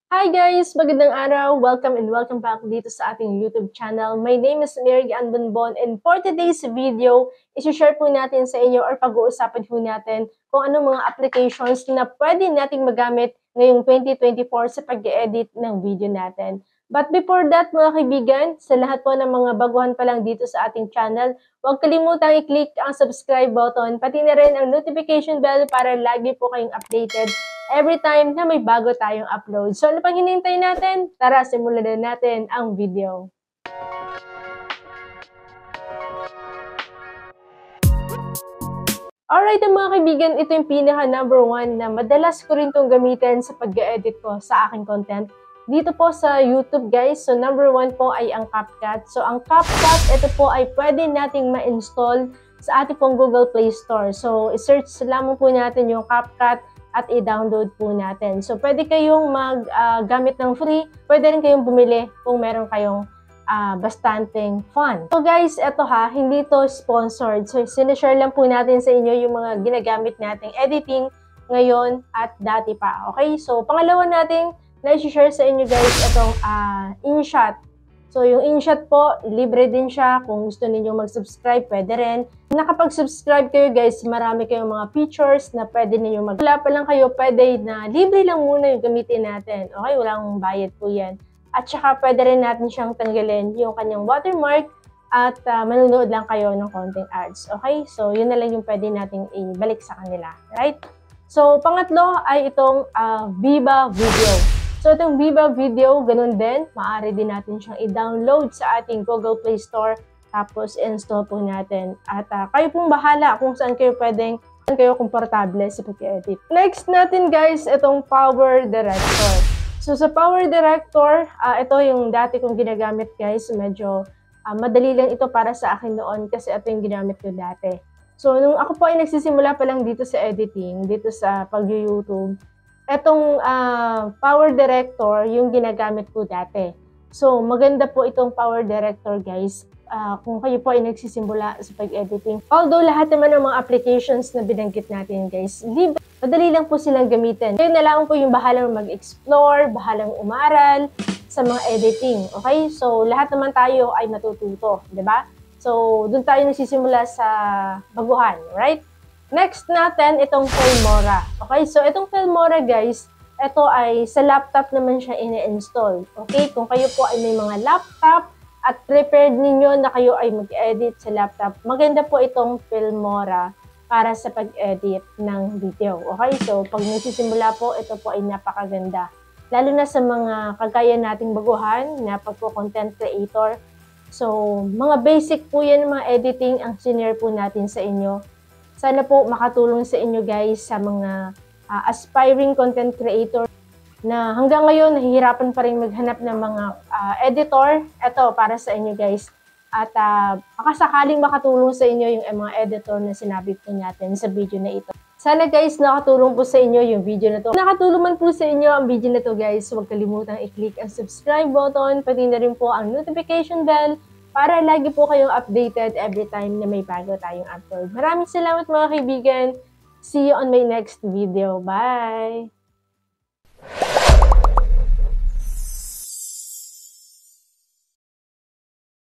Hi guys! Magandang araw! Welcome and welcome back dito sa ating YouTube channel. My name is Mary Ann Bonbon and for today's video, isi-share po natin sa inyo or pag-uusapan po natin kung anong mga applications na pwede nating magamit ngayong 2024 sa pag-edit ng video natin. But before that mga kaibigan, sa lahat po ng mga baguhan pa lang dito sa ating channel, huwag kalimutang i-click ang subscribe button, pati na rin ang notification bell para lagi po kayong updated every time na may bago tayong upload. So ano pang hinihintay natin? Tara, simulan na natin ang video. Alright mga kaibigan, ito yung pinaka number 1 na madalas ko rin itong gamitin sa pag-edit ko sa aking content. Dito po sa YouTube guys, so number 1 po ay ang CapCut. So ang CapCut, ito po ay pwede nating ma-install sa ating pong Google Play Store. So i-search lamang po natin yung CapCut at i-download po natin. So pwede kayong gamit ng free, pwede rin kayong bumili kung meron kayong bastanteng fun. So guys, eto hindi to sponsored. So sinishare lang po natin sa inyo yung mga ginagamit nating editing ngayon at dati pa. Okay? So pangalawa nating na-share sa inyo guys itong InShot. So yung InShot po, libre din siya. Kung gusto ninyong mag-subscribe, pwede rin. Nakapag-subscribe kayo guys, marami kayong mga features na pwede ninyong wala pa lang kayo, pwede na libre lang muna yung gamitin natin. Okay? Walang bayad po yan. At saka pwede rin natin siyang tanggalin yung kanyang watermark at manunood lang kayo ng konting ads. Okay? So yun na lang yung pwede nating ibalik sa kanila. Right? So pangatlo ay itong Viva Video. So itong Viva Video, ganun din. Maaari din natin siyang i-download sa ating Google Play Store. Tapos install po natin. At kayo pong bahala kung saan kayo komportable sa pag-edit. Next natin guys, itong Power Director. So sa Power Director, ito yung dati kong ginagamit guys. Medyo madali lang ito para sa akin noon kasi ito yung ginamit ko dati. So nung ako po ay nagsisimula pa lang dito sa editing, dito sa pag-YouTube, etong Power Director yung ginagamit ko dati. So, maganda po itong Power Director guys. Kung kayo po ay nagsisimula sa pag-editing. Although lahat naman ng mga applications na binanggit natin guys, libre. Madali lang po silang gamitin. Kayo na lang po yung bahalang mag-explore, bahalang umaral sa mga editing. Okay? So, lahat naman tayo ay matututo. Diba? So, doon tayo nagsisimula sa baguhan. Right? Next natin, itong Filmora. Okay, so itong Filmora guys, ito ay sa laptop naman siya ina-install. Okay, kung kayo po ay may mga laptop at prepared ninyo na kayo ay mag-edit sa laptop, maganda po itong Filmora para sa pag-edit ng video. Okay, so pag nagsisimula po, ito po ay napakaganda. Lalo na sa mga kagaya nating baguhan na pagpo-content creator. So, mga basic po yan mga editing ang sinare po natin sa inyo. Sana po makatulong sa inyo guys sa mga aspiring content creator na hanggang ngayon nahihirapan pa rin maghanap ng mga editor. Ito para sa inyo guys. At makasakaling makatulong sa inyo yung mga editor na sinabi po natin sa video na ito. Sana guys nakatulong po sa inyo yung video na to. Nakatulong man po sa inyo ang video na to guys, huwag kalimutang i-click ang subscribe button, pati na rin po ang notification bell para lagi po kayong updated every time na may bago tayong upload. Maraming salamat mga kaibigan. See you on my next video. Bye!